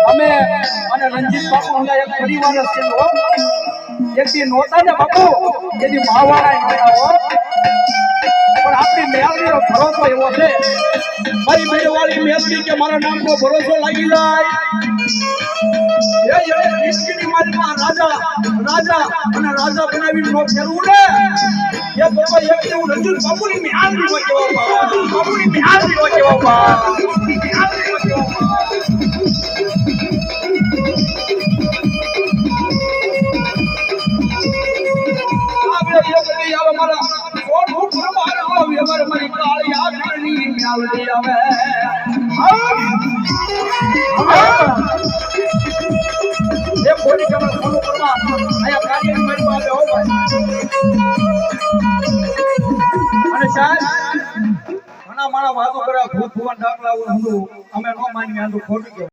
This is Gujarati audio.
અમે અને રંજીત બાપુ હંગા એક પરિવાર જ છે હો એક દી નોતા ને બાપુ એની માવાળા નોતા હો પણ આપણી મેળવીનો ભરોસો એવો છે મારી મેળવાળી મેળવી કે મારા નામનો ભરોસો લાગી જાય એ નિષ્કિની માલમાં રાજા રાજા અને રાજા બનાવીને નો ફેરવું ને એ બાપા એક હું રંજીત બાપુની મેળવી નો કેવા બાપુની મેળવી નો કેવા ઘણા મારા વાતો કર્યા ભૂત ભુવન દાખલા અમે ન માની ખોટું